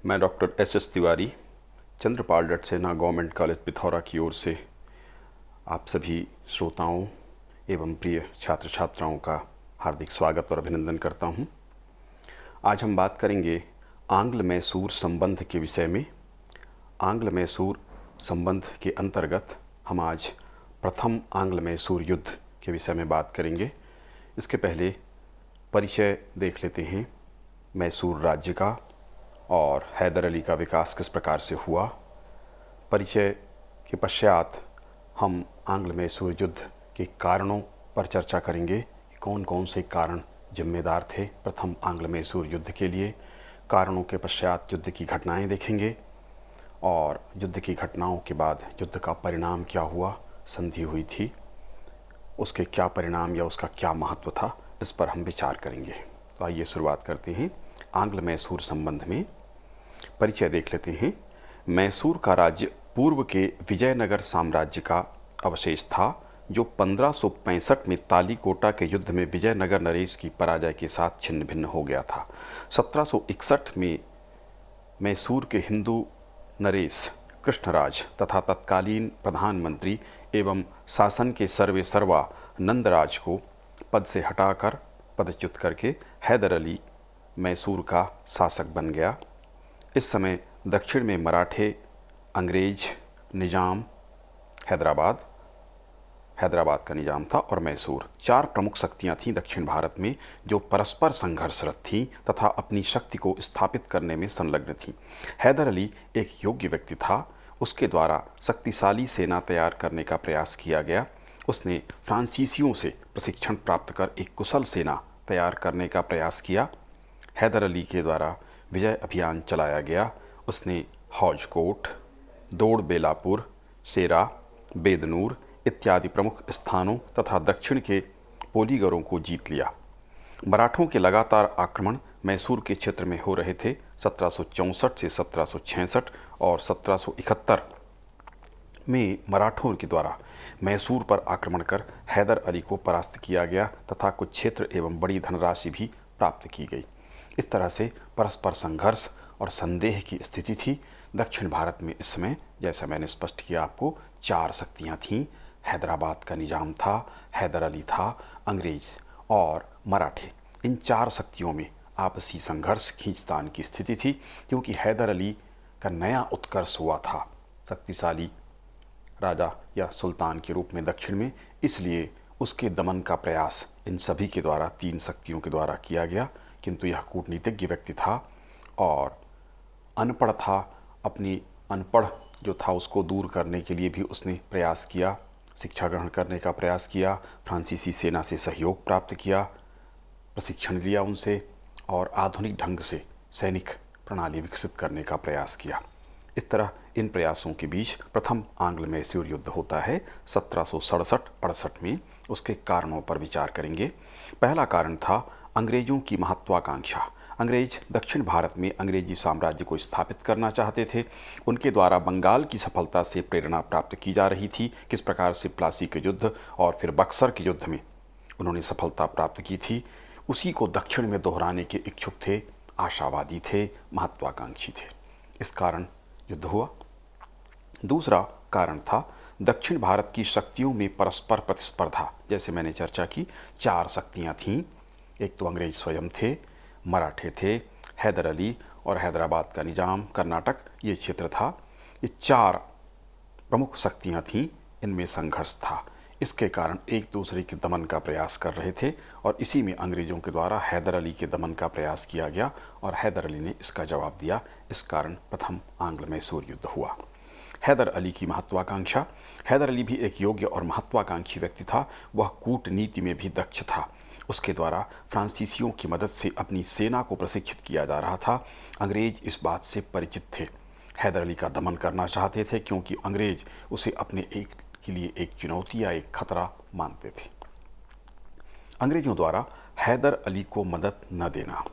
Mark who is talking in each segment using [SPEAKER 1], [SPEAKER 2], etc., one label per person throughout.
[SPEAKER 1] मैं doctor S Tiwari Chandrapal Datsena government college Pithora की ओर से आप सभी श्रोताओं एवं प्रिय छात्र छात्राओं का हार्दिक स्वागत और अभिनंदन करता हूं। आज हम बात करेंगे आंग्ल मैसूर संबंध के विषय में। आंग्ल मैसूर संबंध के अंतर्गत हम आज प्रथम आंग्ल मैसूर युद्ध के विषय में बात करेंगे। इसके पहले परिचय देख लेते हैं मैसूर राज्य का और हैदर अली का विकास किस प्रकार से हुआ। परिचय के पश्चात हम आंग्ल मैसूर युद्ध के कारणों पर चर्चा करेंगे कि कौन कौन से कारण जिम्मेदार थे प्रथम आंग्ल मैसूर युद्ध के लिए। कारणों के पश्चात युद्ध की घटनाएं देखेंगे और युद्ध की घटनाओं के बाद युद्ध का परिणाम क्या हुआ, संधि हुई थी, उसके क्या परिणाम या उसका क्या महत्व था, इस पर हम विचार करेंगे। तो आइए शुरुआत करते हैं आंग्ल मैसूर संबंध में। परिचय देख लेते हैं। मैसूर का राज्य पूर्व के विजयनगर साम्राज्य का अवशेष था, जो 1565 में तालीकोटा के युद्ध में विजयनगर नरेश की पराजय के साथ छिन्न भिन्न हो गया था। 1761 में मैसूर के हिंदू नरेश कृष्णराज तथा तत्कालीन प्रधानमंत्री एवं शासन के सर्वे सर्वा नंदराज को पद से हटाकर पदच्युत करके हैदर अली मैसूर का शासक बन गया। इस समय दक्षिण में मराठे, अंग्रेज, निजाम, हैदराबाद का निजाम था और मैसूर, चार प्रमुख शक्तियां थीं दक्षिण भारत में, जो परस्पर संघर्षरत थीं तथा अपनी शक्ति को स्थापित करने में संलग्न थीं। हैदर अली एक योग्य व्यक्ति था। उसके द्वारा शक्तिशाली सेना तैयार करने का प्रयास किया गया। उसने फ्रांसीसियों से प्रशिक्षण प्राप्त कर एक कुशल सेना तैयार करने का प्रयास किया। हैदर अली के द्वारा विजय अभियान चलाया गया। उसने हौजकोट, दौड़ बेलापुर, शेरा, बेदनूर इत्यादि प्रमुख स्थानों तथा दक्षिण के पोलीगरों को जीत लिया। मराठों के लगातार आक्रमण मैसूर के क्षेत्र में हो रहे थे। 1764 से 1766 और 1771 में मराठों के द्वारा मैसूर पर आक्रमण कर हैदर अली को परास्त किया गया तथा कुछ क्षेत्र एवं बड़ी धनराशि भी प्राप्त की गई। इस तरह से परस्पर संघर्ष और संदेह की स्थिति थी। दक्षिण भारत में इस समय, जैसा मैंने स्पष्ट किया आपको, चार शक्तियां थीं। हैदराबाद का निजाम था, हैदर अली था, अंग्रेज और मराठे। इन चार शक्तियों में आपसी संघर्ष, खींचतान की स्थिति थी, क्योंकि हैदर अली का नया उत्कर्ष हुआ था शक्तिशाली राजा या सुल्तान के रूप में दक्षिण में। इसलिए उसके दमन का प्रयास इन सभी के द्वारा, तीन शक्तियों के द्वारा किया गया। किंतु यह कूटनीतिज्ञ व्यक्ति था और अनपढ़ था। अपनी अनपढ़ जो था उसको दूर करने के लिए भी उसने प्रयास किया, शिक्षा ग्रहण करने का प्रयास किया, फ्रांसीसी सेना से सहयोग प्राप्त किया, प्रशिक्षण लिया उनसे और आधुनिक ढंग से सैनिक प्रणाली विकसित करने का प्रयास किया। इस तरह इन प्रयासों के बीच प्रथम आंग्ल मैसूर युद्ध होता है 1767-68 में। उसके कारणों पर विचार करेंगे। पहला कारण था अंग्रेजों की महत्वाकांक्षा। अंग्रेज दक्षिण भारत में अंग्रेजी साम्राज्य को स्थापित करना चाहते थे। उनके द्वारा बंगाल की सफलता से प्रेरणा प्राप्त की जा रही थी। किस प्रकार से प्लासी के युद्ध और फिर बक्सर के युद्ध में उन्होंने सफलता प्राप्त की थी, उसी को दक्षिण में दोहराने के इच्छुक थे, आशावादी थे, महत्वाकांक्षी थे। इस कारण युद्ध हुआ। दूसरा कारण था दक्षिण भारत की शक्तियों में परस्पर प्रतिस्पर्धा। जैसे मैंने चर्चा की, चार शक्तियां थीं। एक तो अंग्रेज स्वयं थे, मराठे थे, हैदर अली और हैदराबाद का निजाम, कर्नाटक ये क्षेत्र था। ये चार प्रमुख शक्तियां थीं, इनमें संघर्ष था। इसके कारण एक दूसरे के दमन का प्रयास कर रहे थे और इसी में अंग्रेजों के द्वारा हैदर अली के दमन का प्रयास किया गया और हैदर अली ने इसका जवाब दिया। इस कारण प्रथम आंग्ल मैसूर युद्ध हुआ। हैदर अली की महत्वाकांक्षा। हैदर अली भी एक योग्य और महत्वाकांक्षी व्यक्ति था। वह कूटनीति में भी दक्ष था। उसके द्वारा फ्रांसीसियों की मदद से अपनी सेना को प्रशिक्षित किया जा रहा था। अंग्रेज इस बात से परिचित थे, हैदर अली का दमन करना चाहते थे, क्योंकि अंग्रेज उसे अपने एक के लिए एक चुनौती या एक खतरा मानते थे। अंग्रेजों द्वारा हैदर अली को मदद न देना।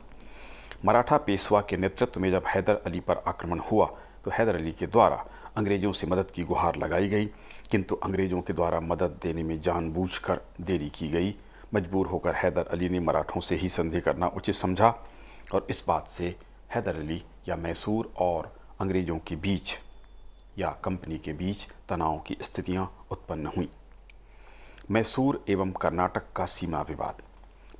[SPEAKER 1] मराठा पेशवा के नेतृत्व में जब हैदर अली पर आक्रमण हुआ तो हैदर अली के द्वारा अंग्रेजों से मदद की गुहार लगाई गई, किंतु अंग्रेजों के द्वारा मदद देने में जानबूझकर देरी की गई। मजबूर होकर हैदर अली ने मराठों से ही संधि करना उचित समझा और इस बात से हैदर अली या मैसूर और अंग्रेज़ों के बीच या कंपनी के बीच तनाव की स्थितियां उत्पन्न हुईं। मैसूर एवं कर्नाटक का सीमा विवाद।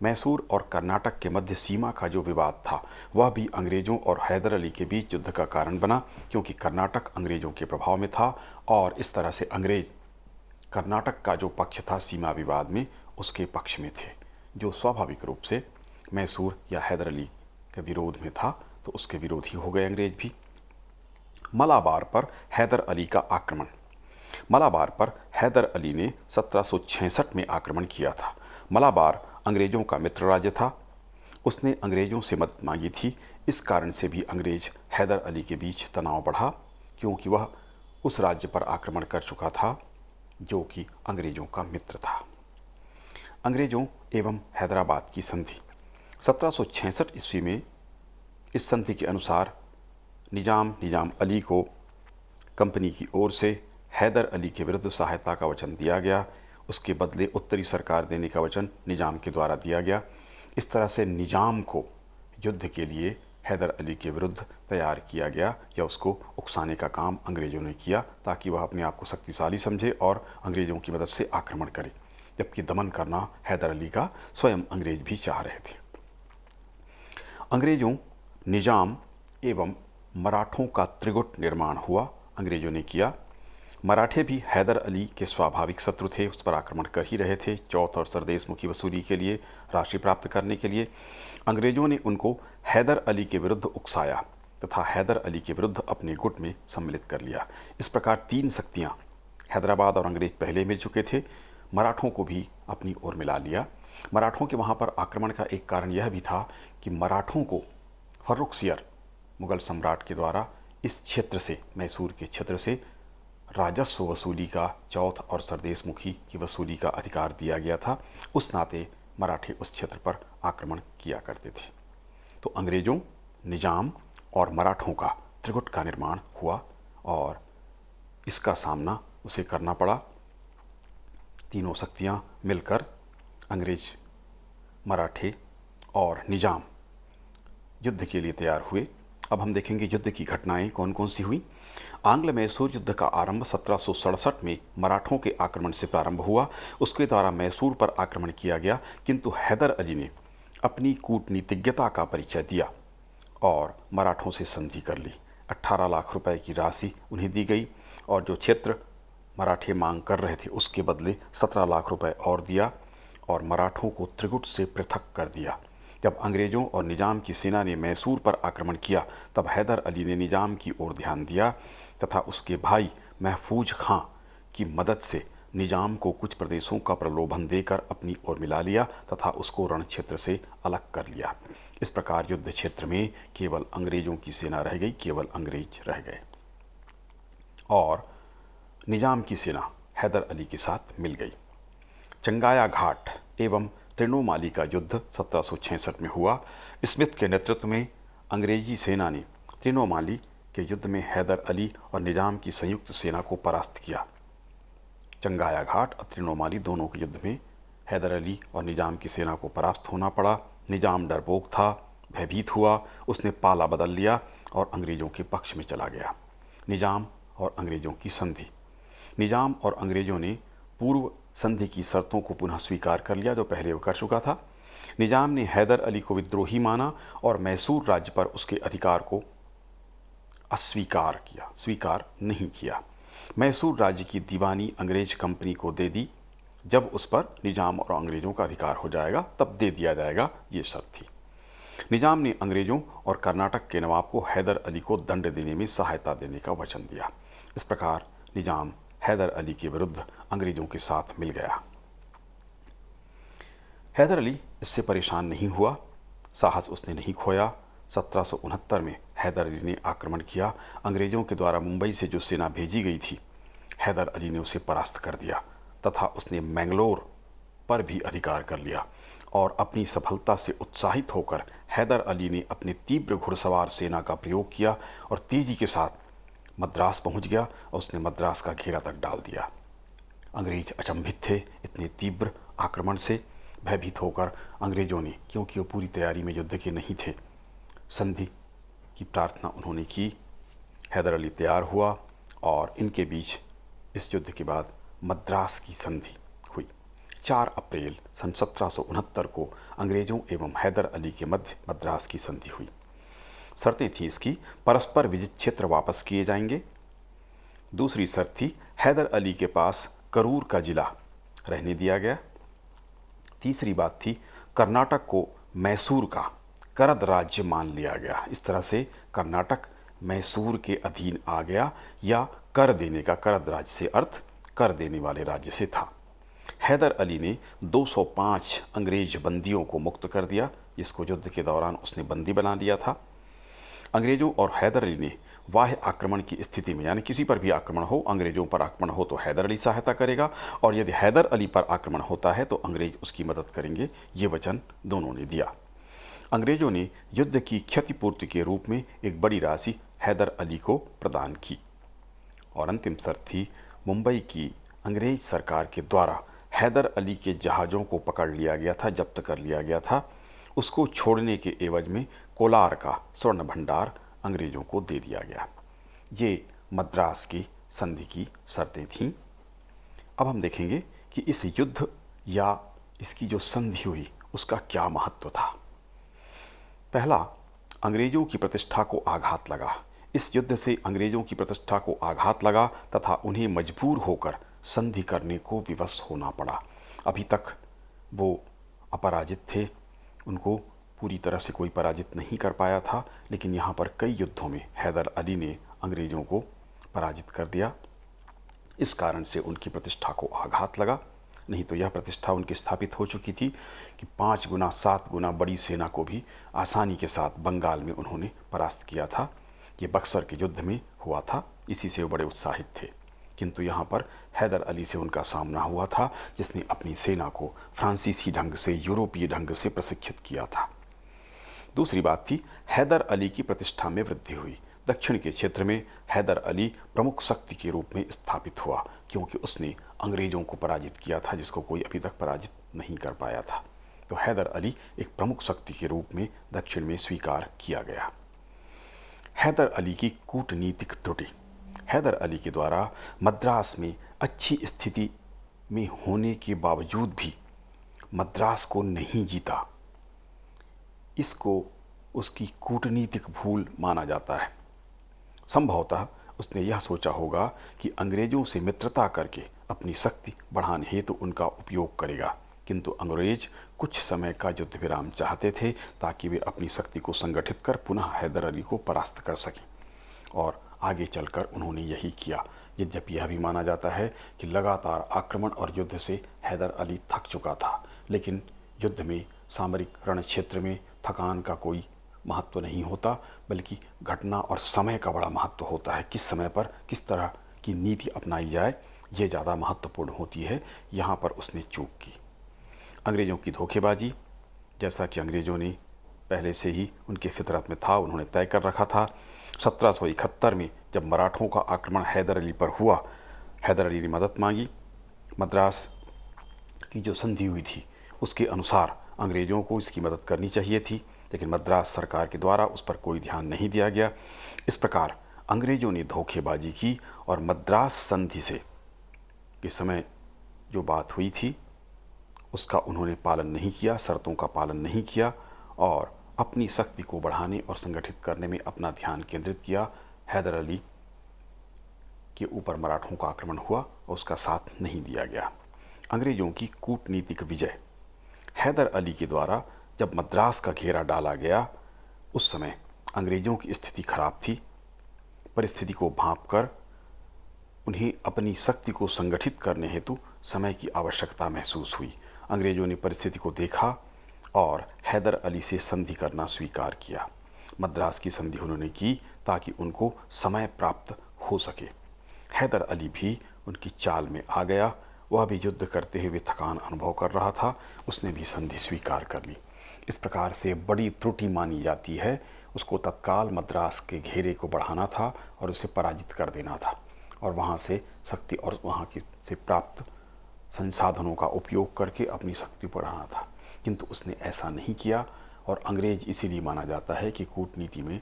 [SPEAKER 1] मैसूर और कर्नाटक के मध्य सीमा का जो विवाद था वह भी अंग्रेज़ों और हैदर अली के बीच युद्ध का कारण बना, क्योंकि कर्नाटक अंग्रेज़ों के प्रभाव में था और इस तरह से अंग्रेज़ कर्नाटक का जो पक्ष था सीमा विवाद में उसके पक्ष में थे, जो स्वाभाविक रूप से मैसूर या हैदर अली के विरोध में था, तो उसके विरोधी हो गए अंग्रेज भी। मलाबार पर हैदर अली का आक्रमण। मलाबार पर हैदर अली ने 1766 में आक्रमण किया था। मलाबार अंग्रेज़ों का मित्र राज्य था। उसने अंग्रेज़ों से मदद मांगी थी। इस कारण से भी अंग्रेज हैदर अली के बीच तनाव बढ़ा, क्योंकि वह उस राज्य पर आक्रमण कर चुका था जो कि अंग्रेज़ों का मित्र था। अंग्रेज़ों एवं हैदराबाद की संधि। 1766 ईस्वी में इस संधि के अनुसार निजाम अली को कंपनी की ओर से हैदर अली के विरुद्ध सहायता का वचन दिया गया। उसके बदले उत्तरी सरकार देने का वचन निजाम के द्वारा दिया गया। इस तरह से निजाम को युद्ध के लिए हैदर अली के विरुद्ध तैयार किया गया या उसको उकसाने का काम अंग्रेज़ों ने किया, ताकि वह अपने आप को शक्तिशाली समझे और अंग्रेज़ों की मदद से आक्रमण करे, जबकि दमन करना हैदर अली का स्वयं अंग्रेज भी चाह रहे थे। अंग्रेज़ों, निजाम एवं मराठों का त्रिगुट निर्माण हुआ, अंग्रेज़ों ने किया। मराठे भी हैदर अली के स्वाभाविक शत्रु थे, उस पर आक्रमण कर ही रहे थे। चौथ और सरदेशमुखी वसूली के लिए, राशि प्राप्त करने के लिए अंग्रेज़ों ने उनको हैदर अली के विरुद्ध उकसाया तथा हैदर अली के विरुद्ध अपने गुट में सम्मिलित कर लिया। इस प्रकार तीन शक्तियाँ, हैदराबाद और अंग्रेज पहले मिल चुके थे, मराठों को भी अपनी ओर मिला लिया। मराठों के वहाँ पर आक्रमण का एक कारण यह भी था कि मराठों को फर्रुखसियर मुगल सम्राट के द्वारा इस क्षेत्र से, मैसूर के क्षेत्र से राजस्व वसूली का, चौथ और सरदेशमुखी की वसूली का अधिकार दिया गया था। उस नाते मराठे उस क्षेत्र पर आक्रमण किया करते थे। तो अंग्रेज़ों, निजाम और मराठों का त्रिगुट का निर्माण हुआ और इसका सामना उसे करना पड़ा। तीनों शक्तियाँ मिलकर अंग्रेज, मराठे और निजाम युद्ध के लिए तैयार हुए। अब हम देखेंगे युद्ध की घटनाएं कौन कौन सी हुई। आंग्ल मैसूर युद्ध का आरंभ 1767 में मराठों के आक्रमण से प्रारंभ हुआ। उसके द्वारा मैसूर पर आक्रमण किया गया, किंतु हैदर अली ने अपनी कूटनीतिज्ञता का परिचय दिया और मराठों से संधि कर ली। 18 लाख रुपए की राशि उन्हें दी गई और जो क्षेत्र मराठे मांग कर रहे थे उसके बदले 17 लाख रुपए और दिया और मराठों को त्रिगुट से पृथक कर दिया। जब अंग्रेज़ों और निजाम की सेना ने मैसूर पर आक्रमण किया, तब हैदर अली ने निजाम की ओर ध्यान दिया तथा उसके भाई महफूज खां की मदद से निजाम को कुछ प्रदेशों का प्रलोभन देकर अपनी ओर मिला लिया तथा उसको रण क्षेत्र से अलग कर लिया। इस प्रकार युद्ध क्षेत्र में केवल अंग्रेज़ों की सेना रह गई, केवल अंग्रेज रह गए और निजाम की सेना हैदर अली के साथ मिल गई। चंगाया घाट एवं त्रिनोमाली का युद्ध 1766 में हुआ। स्मिथ के नेतृत्व में अंग्रेजी सेना ने त्रिनोमाली के युद्ध में हैदर अली और निजाम की संयुक्त सेना को परास्त किया। चंगाया घाट और त्रिनोमाली दोनों के युद्ध में हैदर अली और निजाम की सेना को परास्त होना पड़ा। निजाम डरपोक था, भयभीत हुआ, उसने पाला बदल लिया और अंग्रेज़ों के पक्ष में चला गया। निजाम और अंग्रेज़ों की संधि। निजाम और अंग्रेज़ों ने पूर्व संधि की शर्तों को पुनः स्वीकार कर लिया जो पहले वो कर चुका था। निजाम ने हैदर अली को विद्रोही माना और मैसूर राज्य पर उसके अधिकार को अस्वीकार किया, स्वीकार नहीं किया। मैसूर राज्य की दीवानी अंग्रेज कंपनी को दे दी। जब उस पर निजाम और अंग्रेज़ों का अधिकार हो जाएगा तब दे दिया जाएगा, ये शर्त थी। निजाम ने अंग्रेज़ों और कर्नाटक के नवाब को हैदर अली को दंड देने में सहायता देने का वचन दिया। इस प्रकार निजाम हैदर अली के विरुद्ध अंग्रेज़ों के साथ मिल गया। हैदर अली इससे परेशान नहीं हुआ, साहस उसने नहीं खोया। 1769 में हैदर अली ने आक्रमण किया। अंग्रेज़ों के द्वारा मुंबई से जो सेना भेजी गई थी, हैदर अली ने उसे परास्त कर दिया तथा उसने मैंगलोर पर भी अधिकार कर लिया और अपनी सफलता से उत्साहित होकर हैदर अली ने अपनी तीव्र घुड़सवार सेना का प्रयोग किया और तेजी के साथ मद्रास पहुंच गया और उसने मद्रास का घेरा तक डाल दिया। अंग्रेज अचंभित थे इतने तीव्र आक्रमण से। भयभीत होकर अंग्रेज़ों ने, क्योंकि वो पूरी तैयारी में युद्ध के नहीं थे, संधि की प्रार्थना उन्होंने की। हैदर अली तैयार हुआ और इनके बीच इस युद्ध के बाद मद्रास की संधि हुई। 4 अप्रैल सन 1769 को अंग्रेज़ों एवं हैदर अली के मध्य मद्रास की संधि हुई। शर्तें थीं इसकी, परस्पर विजित क्षेत्र वापस किए जाएंगे। दूसरी शर्त थी हैदर अली के पास करूर का जिला रहने दिया गया। तीसरी बात थी कर्नाटक को मैसूर का करद राज्य मान लिया गया। इस तरह से कर्नाटक मैसूर के अधीन आ गया, या कर देने का, करद राज्य से अर्थ कर देने वाले राज्य से था। हैदर अली ने 205 अंग्रेज बंदियों को मुक्त कर दिया, जिसको युद्ध के दौरान उसने बंदी बना लिया था। अंग्रेजों और हैदर अली ने बाह्य आक्रमण की स्थिति में, यानी किसी पर भी आक्रमण हो, अंग्रेजों पर आक्रमण हो तो हैदर अली सहायता करेगा, और यदि हैदर अली पर आक्रमण होता है तो अंग्रेज उसकी मदद करेंगे। ये वचन दोनों ने दिया। अंग्रेजों ने युद्ध की क्षतिपूर्ति के रूप में एक बड़ी राशि हैदर अली को प्रदान की। और अंतिम शर्त थी मुंबई की अंग्रेज सरकार के द्वारा हैदर अली के जहाज़ों को पकड़ लिया गया था, जब्त कर लिया गया था, उसको छोड़ने के एवज में कोलार का स्वर्ण भंडार अंग्रेज़ों को दे दिया गया। ये मद्रास की संधि की शर्तें थीं। अब हम देखेंगे कि इस युद्ध या इसकी जो संधि हुई उसका क्या महत्व था। पहला, अंग्रेज़ों की प्रतिष्ठा को आघात लगा। इस युद्ध से अंग्रेज़ों की प्रतिष्ठा को आघात लगा तथा उन्हें मजबूर होकर संधि करने को विवश होना पड़ा। अभी तक वो अपराजित थे, उनको पूरी तरह से कोई पराजित नहीं कर पाया था, लेकिन यहाँ पर कई युद्धों में हैदर अली ने अंग्रेज़ों को पराजित कर दिया। इस कारण से उनकी प्रतिष्ठा को आघात लगा। नहीं तो यह प्रतिष्ठा उनकी स्थापित हो चुकी थी कि 5 गुना 7 गुना बड़ी सेना को भी आसानी के साथ बंगाल में उन्होंने परास्त किया था। ये बक्सर के युद्ध में हुआ था, इसी से वो बड़े उत्साहित थे। किंतु यहाँ पर हैदर अली से उनका सामना हुआ था, जिसने अपनी सेना को फ्रांसीसी ढंग से, यूरोपीय ढंग से प्रशिक्षित किया था। दूसरी बात थी हैदर अली की प्रतिष्ठा में वृद्धि हुई। दक्षिण के क्षेत्र में हैदर अली प्रमुख शक्ति के रूप में स्थापित हुआ, क्योंकि उसने अंग्रेज़ों को पराजित किया था, जिसको कोई अभी तक पराजित नहीं कर पाया था। तो हैदर अली एक प्रमुख शक्ति के रूप में दक्षिण में स्वीकार किया गया। हैदर अली की कूटनीतिक त्रुटि। हैदर अली के द्वारा मद्रास में अच्छी स्थिति में होने के बावजूद भी मद्रास को नहीं जीता, इसको उसकी कूटनीतिक भूल माना जाता है। संभवतः उसने यह सोचा होगा कि अंग्रेज़ों से मित्रता करके अपनी शक्ति बढ़ाने हेतु उनका उपयोग करेगा, किंतु अंग्रेज कुछ समय का युद्ध विराम चाहते थे ताकि वे अपनी शक्ति को संगठित कर पुनः हैदर अली को परास्त कर सकें, और आगे चलकर उन्होंने यही किया। यद्यपि यह भी माना जाता है कि लगातार आक्रमण और युद्ध से हैदर अली थक चुका था, लेकिन युद्ध में, सामरिक रण क्षेत्र में थकान का कोई महत्व नहीं होता, बल्कि घटना और समय का बड़ा महत्व होता है। किस समय पर किस तरह की नीति अपनाई जाए, ये ज़्यादा महत्वपूर्ण होती है। यहाँ पर उसने चूक की। अंग्रेज़ों की धोखेबाजी, जैसा कि अंग्रेज़ों ने पहले से ही उनके फितरत में था, उन्होंने तय कर रखा था। 1771 में जब मराठों का आक्रमण हैदर अली पर हुआ, हैदर अली ने मदद मांगी। मद्रास की जो संधि हुई थी उसके अनुसार अंग्रेज़ों को इसकी मदद करनी चाहिए थी, लेकिन मद्रास सरकार के द्वारा उस पर कोई ध्यान नहीं दिया गया। इस प्रकार अंग्रेज़ों ने धोखेबाजी की और मद्रास संधि से के समय जो बात हुई थी उसका उन्होंने पालन नहीं किया, शर्तों का पालन नहीं किया, और अपनी शक्ति को बढ़ाने और संगठित करने में अपना ध्यान केंद्रित किया। हैदर अली के ऊपर मराठों का आक्रमण हुआ और उसका साथ नहीं दिया गया। अंग्रेज़ों की कूटनीतिक विजय। हैदर अली के द्वारा जब मद्रास का घेरा डाला गया, उस समय अंग्रेज़ों की स्थिति खराब थी। परिस्थिति को भांपकर उन्हें अपनी शक्ति को संगठित करने हेतु समय की आवश्यकता महसूस हुई। अंग्रेज़ों ने परिस्थिति को देखा और हैदर अली से संधि करना स्वीकार किया। मद्रास की संधि उन्होंने की ताकि उनको समय प्राप्त हो सके। हैदर अली भी उनकी चाल में आ गया। वह भी युद्ध करते हुए थकान अनुभव कर रहा था, उसने भी संधि स्वीकार कर ली। इस प्रकार से बड़ी त्रुटि मानी जाती है। उसको तत्काल मद्रास के घेरे को बढ़ाना था और उसे पराजित कर देना था, और वहाँ से शक्ति और वहाँ की से प्राप्त संसाधनों का उपयोग करके अपनी शक्ति बढ़ाना था, किंतु उसने ऐसा नहीं किया। और अंग्रेज इसीलिए माना जाता है कि कूटनीति में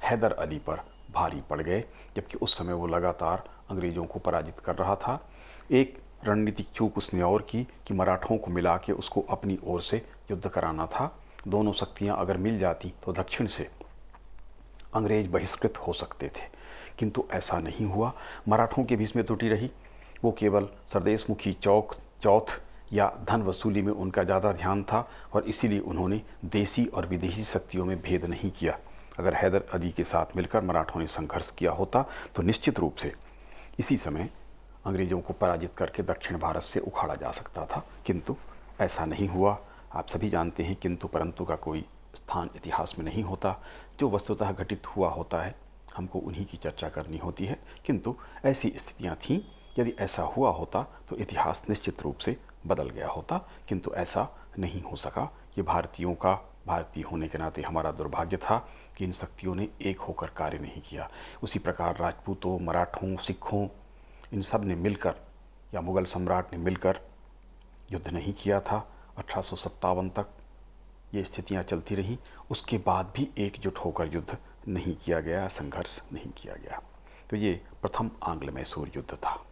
[SPEAKER 1] हैदर अली पर भारी पड़ गए, जबकि उस समय वो लगातार अंग्रेज़ों को पराजित कर रहा था। एक रणनीतिक चूक उसने और की कि मराठों को मिला के उसको अपनी ओर से युद्ध कराना था। दोनों शक्तियाँ अगर मिल जाती तो दक्षिण से अंग्रेज बहिष्कृत हो सकते थे, किंतु ऐसा नहीं हुआ। मराठों की भी इसमें त्रुटि रही। वो केवल सरदेशमुखी चौथ या धन वसूली में उनका ज़्यादा ध्यान था और इसीलिए उन्होंने देसी और विदेशी शक्तियों में भेद नहीं किया। अगर हैदर अली के साथ मिलकर मराठों ने संघर्ष किया होता तो निश्चित रूप से इसी समय अंग्रेज़ों को पराजित करके दक्षिण भारत से उखाड़ा जा सकता था, किंतु ऐसा नहीं हुआ। आप सभी जानते हैं किंतु परंतु का कोई स्थान इतिहास में नहीं होता। जो वस्तुतः घटित हुआ होता है हमको उन्हीं की चर्चा करनी होती है, किंतु ऐसी स्थितियां थीं। यदि ऐसा हुआ होता तो इतिहास निश्चित रूप से बदल गया होता, किंतु ऐसा नहीं हो सका। ये भारतीयों का, भारतीय होने के नाते हमारा दुर्भाग्य था कि इन शक्तियों ने एक होकर कार्य नहीं किया। उसी प्रकार राजपूतों, मराठों, सिखों, इन सब ने मिलकर या मुग़ल सम्राट ने मिलकर युद्ध नहीं किया था। 1857 तक ये स्थितियां चलती रहीं। उसके बाद भी एकजुट होकर युद्ध नहीं किया गया, संघर्ष नहीं किया गया। तो ये प्रथम आंग्ल मैसूर युद्ध था।